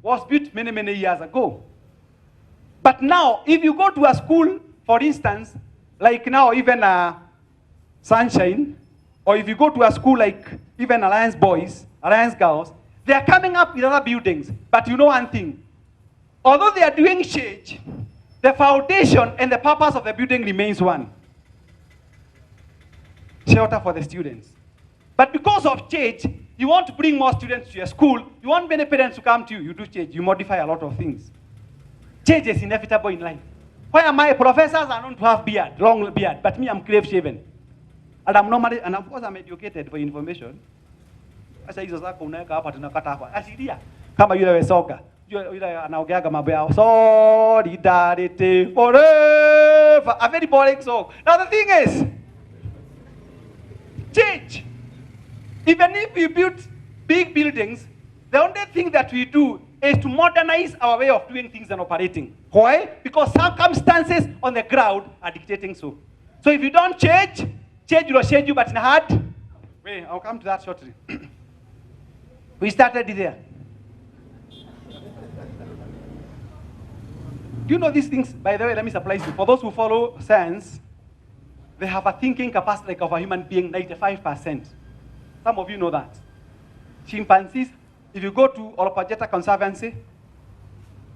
was built many, many years ago. But now, if you go to a school, for instance, like now even Sunshine, or if you go to a school like even Alliance Boys, Alliance Girls, they are coming up with other buildings. But you know one thing, although they are doing change, the foundation and the purpose of the building remains one. Shelter for the students. But because of change, you want to bring more students to your school, you want many parents to come to you, you do change, you modify a lot of things. Change is inevitable in life. Why my professors are known to have beard, long beard, but me I'm clean shaven. And I'm normally, and of course I'm educated for information. Asa hizo zako unaweka hapa tunakata hapa. Asilia kama yule wesoka. Yule anaongeaga mambo ya solidarity forever. A very boring song. Now the thing is, change. Even if we build big buildings, the only thing that we do is to modernize our way of doing things and operating. Why? Because circumstances on the ground are dictating so. So if you don't change, change will change you, but in hard. Wait, I'll come to that shortly. We started there. Do you know these things? By the way, let me surprise you. For those who follow science, they have a thinking capacity like of a human being, 95%. Some of you know that. Chimpanzees, if you go to Olopajeta Conservancy,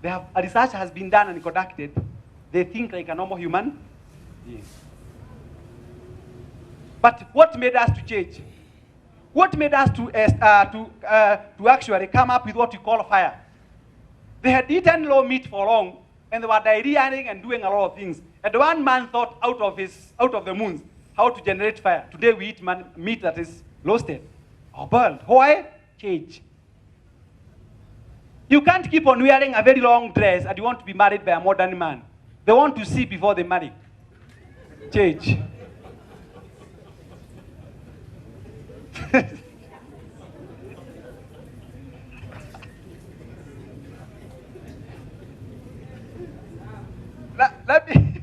they have, a research has been done and conducted. They think like a normal human being. But what made us to change? What made us to actually come up with what we call fire? They had eaten low meat for long, and they were diarrheaing and doing a lot of things. And one man thought out of the moons how to generate fire. Today we eat meat that is roasted or boiled. Why? Change. You can't keep on wearing a very long dress and you want to be married by a modern man. They want to see before they marry. Change. let me.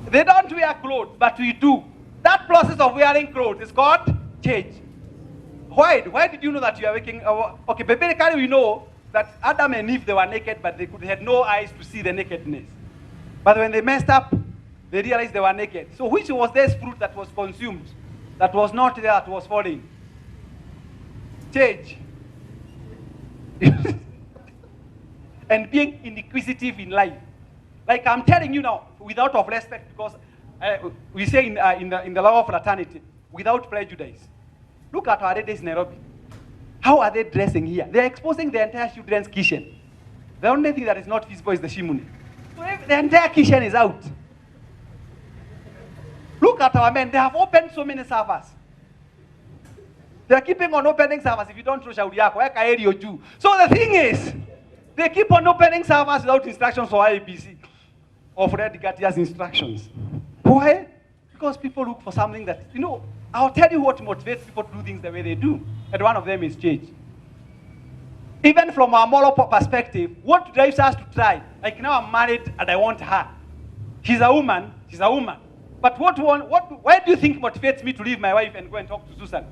They don't wear clothes, but we do. That process of wearing clothes is called change. Why? Why did you know that you are waking? Okay, biblically we know that Adam and Eve, they were naked, but they had no eyes to see the nakedness. But when they messed up, they realized they were naked. So which was this fruit that was consumed, that was not there, that was falling? Change. And being inquisitive in life. Like I'm telling you now, without of respect, because we say in the law of fraternity, without prejudice. Look at our ladies in Nairobi. How are they dressing here? They're exposing the entire children's kitchen. The only thing that is not visible is the shimune. So if the entire kitchen is out. Look at our men. They have opened so many servers. They're keeping on opening servers. If you don't throw shauri yako, weka area juu. So the thing is, they keep on opening servers without instructions for IAPC or Fred Gatia's instructions. Why? Because people look for something that, you know, I'll tell you what motivates people to do things the way they do. And one of them is change. Even from a moral perspective, what drives us to try? Like now I'm married and I want her. She's a woman. But why do you think motivates me to leave my wife and go and talk to Susan?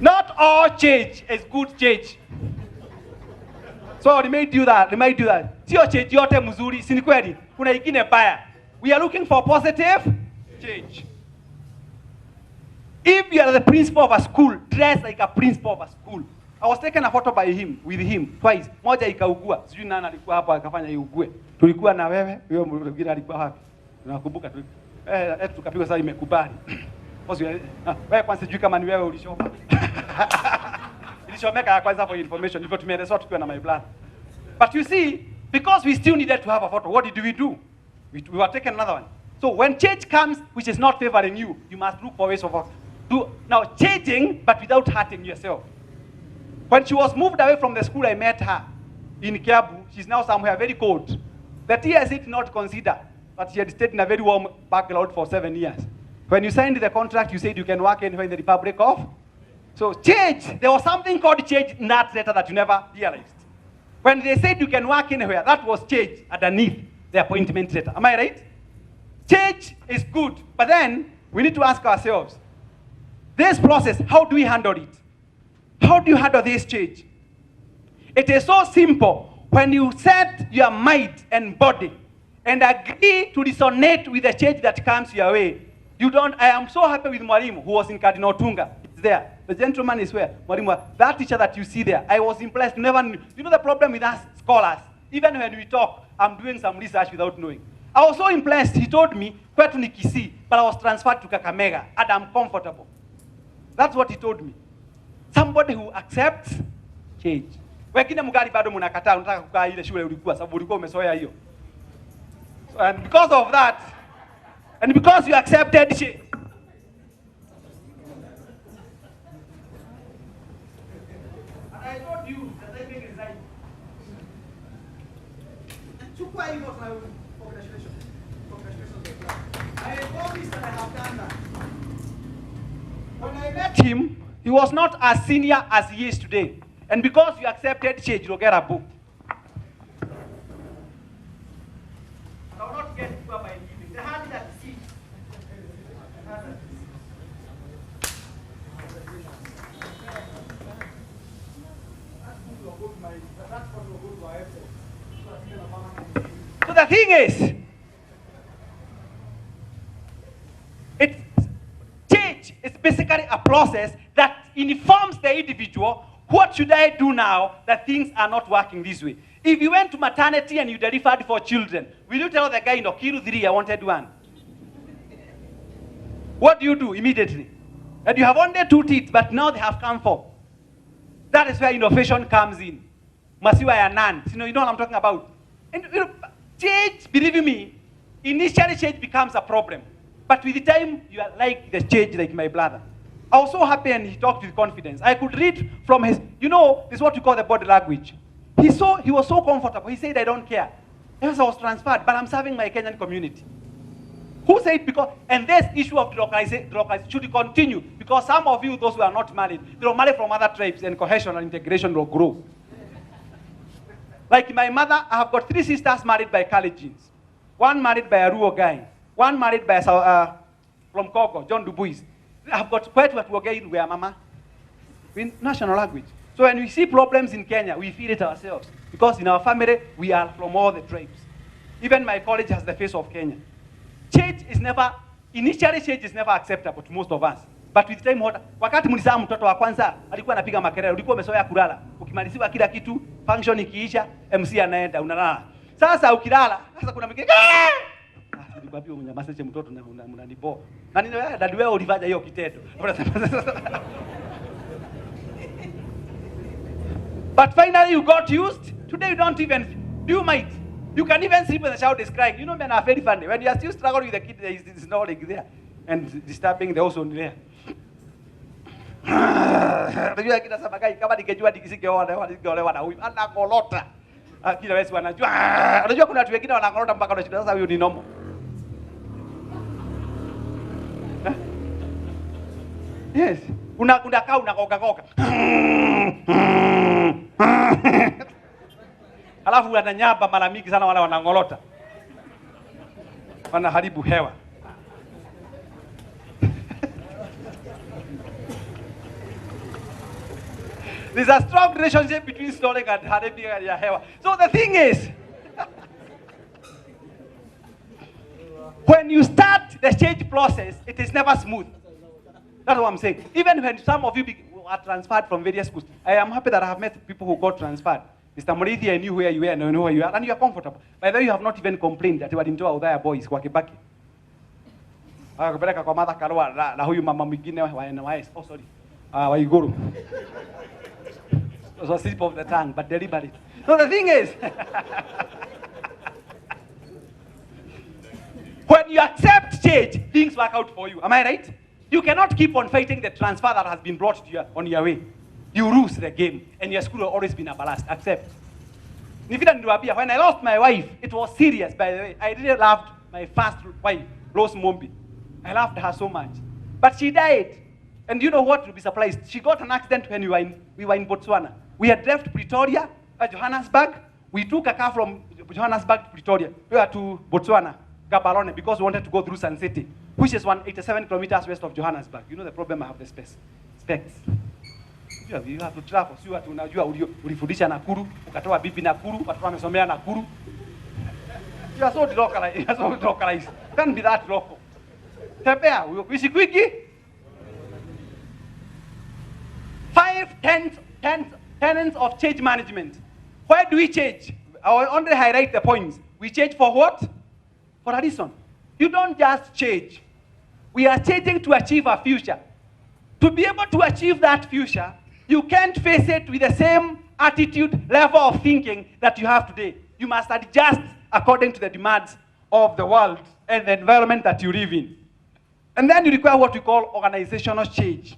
Not all change is good change. So they may do that. Sio change yote mzuri, si ni kweli? Kuna ingine baya. We are looking for positive change. If you are the principal of a school, dress like a principal of a school. I was taking a photo with him twice. Moja ikaugua. Sijui nani alikuwa hapo akafanya iugue. Tulikuwa na wewe, huyo mwingine alikuwa wapi? Tunakumbuka tu. Tukapigwa sasa imekubali. Wewe kwanza sijui kama ni wewe ulishoma. Ilishomeka kwanza for information. Hivyo tumeelezwa tukiwa na my blood. But you see, because we still needed to have a photo, what did we do? We were taking another one. So when change comes, which is not favoring you, you must look for ways of now changing, but without hurting yourself. When she was moved away from the school, I met her in Kiabu. She's now somewhere very cold. The TSA did not consider, but she had stayed in a very warm background for 7 years. When you signed the contract, you said you can work anywhere in the Republic of. So change, there was something called change in that letter that you never realized. When they said you can work anywhere, that was change underneath the appointment letter. Am I right? Change is good, but then we need to ask ourselves, this process, how do we handle it? How do you handle this change? It is so simple. When you set your mind and body and agree to resonate with the change that comes your way, you don't. I am so happy with Mwalimu, who was in Cardinal Tunga. It's there. The gentleman is where? Mwalimu, that teacher that you see there, I was impressed. Never knew. You know the problem with us scholars? Even when we talk, I'm doing some research without knowing. I was so impressed. He told me, kwetu ni Kisii, but I was transferred to Kakamega, and I'm comfortable. That's what he told me. Somebody who accepts change. Wengine mgali bado mnakataa, unataka kukaa ile shule ulikuwa sababu ulikuwa umesoea hiyo. And because of that, and because you accepted change, and I told you that I think it's right. Chukua hiyo kwa congratulations. I promise that I have done that. When I met him, he was not as senior as he is today. And because you accepted change, you'll get a book. I will not get poor by giving. The hand that sees. So the thing is, change is basically a process that informs the individual. What should I do now that things are not working this way? If you went to maternity and you delivered 4 children, will you tell the guy in Okiru 3, I wanted 1? What do you do immediately? And you have only 2 teeth, but now they have come 4. That is where innovation comes in. Masiwa ya none. You know what I'm talking about? And change, believe me, initially change becomes a problem. But with the time, you are like the change, like my brother. I was so happy and he talked with confidence. I could read from his, this is what we call the body language. He was so comfortable. He said, I don't care. Yes, I was transferred, but I'm serving my Kenyan community. Who said because, and this issue of delocalization should continue because some of you, those who are not married, they will marry from other tribes and cohesion and integration will grow. Like my mother, I have got 3 sisters married by Kalenjins. 1 married by a Ruo guy. 1 married by from Congo, John Dubuis. I've got quite what we're getting where mama in national language. So when we see problems in Kenya, we feel it ourselves. Because in our family, we are from all the tribes. Even my college has the face of Kenya. Initially change is never acceptable to most of us. But with time, wakati mlizaa mtoto wa kwanza, alikuwa anapiga makelele, ulikuwa umezoea kulala. Ukimaliziwa kila kitu, function ikiisha, MC anaenda, unalala. Sasa ukilala, sasa kuna mwingine Babi unyamaze mtoto na unanibo. Na nini wewe dadi wewe ulifanya hiyo kitendo. But finally you got used. Today you don't even do might. You can even sleep when the child is crying. You know men are very funny. When you are still struggling with the kid, there is no like there and disturbing the ozone there. Unajua kila sababu kama ningejua ningeolewa na huyu anakolota. Kila wewe wanajua. Unajua kuna watu wengine wanakolota mpaka unashida sasa huyu ni normal. Yes. Unakaa unakoka. Alafu wananyamba mara mingi sana wale wanangolota. Wanaharibu hewa. There's a strong relationship between snoring and haribing your hewa. So the thing is, when you start the change process, it is never smooth. That's what I'm saying. Even when some of you are transferred from various schools, I am happy that I have met people who got transferred. Mr. Murithi, I knew where you were and I know where you are, and you are comfortable. By the way, you have not even complained that you are into Udhaya boys kwa Kibaki. Kupeleka kwa Martha Karua na huyu mama mwingine wa NYS. Oh, sorry. Waiguru. It was a slip of the tongue, but deliberate. So the thing is, when you accept change, things work out for you. Am I right? You cannot keep on fighting the transfer that has been brought to you on your way. You lose the game, and your school has always been a ballast. Accept. When I lost my wife, it was serious, by the way. I really loved my first wife, Rose Mombi. I loved her so much. But she died. And you know what? You'll be surprised. She got an accident when we were in Botswana. We had left Pretoria, Johannesburg. We took a car from Johannesburg to Pretoria. We were to Botswana, Gaborone, because we wanted to go through Sun City, which is 187 kilometers west of Johannesburg. You know the problem I have the specs. You have to travel. Sio ati unajua ulifundisha Nakuru, ukatoa bibi Nakuru, watu wamesomea Nakuru. You are so localized. You are so localized. Can't be that local. Tembea, uishi kwiki. 5 tenets of change management. Why do we change? I will only highlight the points. We change for what? For a reason. You don't just change. We are changing to achieve a future. To be able to achieve that future, you can't face it with the same attitude, level of thinking that you have today. You must adjust according to the demands of the world and the environment that you live in. And then you require what we call organizational change.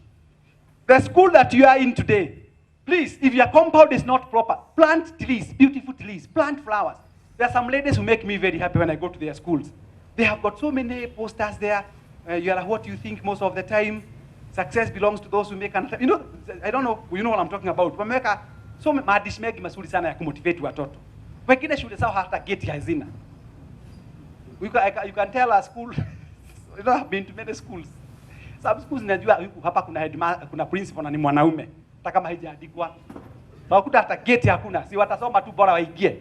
The school that you are in today, please, if your compound is not proper, plant trees, beautiful trees, plant flowers. There are some ladies who make me very happy when I go to their schools. They have got so many posters there. You are what you think most of the time. Success belongs to those who make an... You know, I don't know, you know what I'm talking about. Wameweka so maandishi mengi mazuri sana ya kumotivate watoto. Wengine shule zao hata geti hazina. You can tell a school, you know, I've been to many schools. Some schools najua hapa kuna principal na ni mwanaume. Hata kama haijaandikwa. Wakuta hata geti hakuna. Si watasoma tu bora waingie.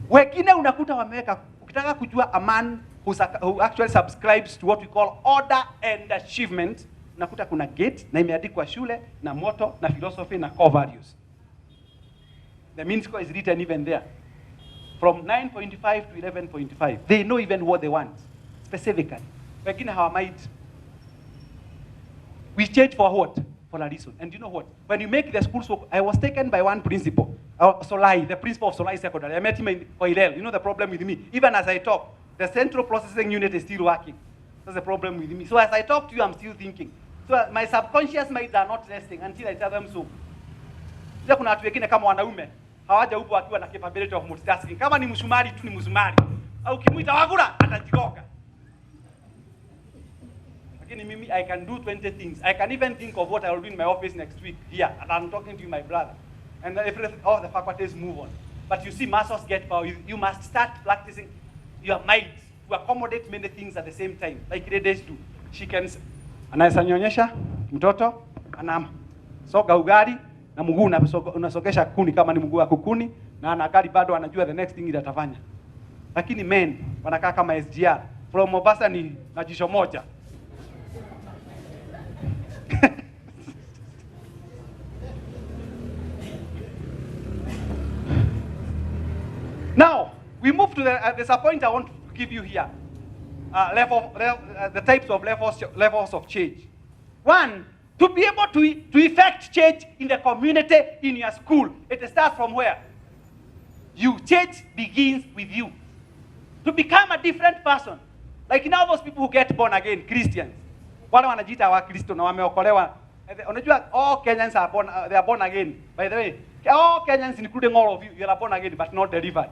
Wengine unakuta wameweka, ukitaka kujua a man who actually subscribes to what we call order and achievement, unakuta kuna gate na imeandikwa shule na motto na philosophy na core values. The mean score is written even there. From 9.5 to 11.5. They know even what they want, specifically. Wengine hawamind. We change for what? For a reason. And you know what? When you make the school so, I was taken by one principal, Solai, the principal of Solai Secondary. I met him in Oirel. You know the problem with me? Even as I talk, the central processing unit is still working. That's the problem with me. So as I talk to you, I'm still thinking. So my subconscious minds are not resting until I tell them so. Sasa kuna watu wengine kama wanaume hawaja huko wakiwa na capability of multitasking. Kama ni msumari tu ni msumari. Au kimuita wagura atajikoka. Lakini mimi I can do 20 things. I can even think of what I will do in my office next week here, and I'm talking to you, my brother. And everything, all the faculties move on. But you see, muscles get power. You must start practicing your mind to accommodate many things at the same time, like ladies do. She can, anaweza nyonyesha mtoto, soga ugali na mguu unasokesha kuni kama ni mguu wa kukuni, na anakali bado anajua the next thing ile atafanya. Lakini men wanakaa kama SGR from Mombasa ni na jisho moja. Now, we move to there's a point I want to give you here. The types of levels of change. One, to be able to effect change in the community, in your school, it starts from where? You. Change begins with you. To become a different person. Like now those people who get born again, Christians. Wale wanajiita wa Kristo na wameokolewa. Unajua all Kenyans are born, they are born again. By the way, all Kenyans, including all of you, you are born again but not delivered.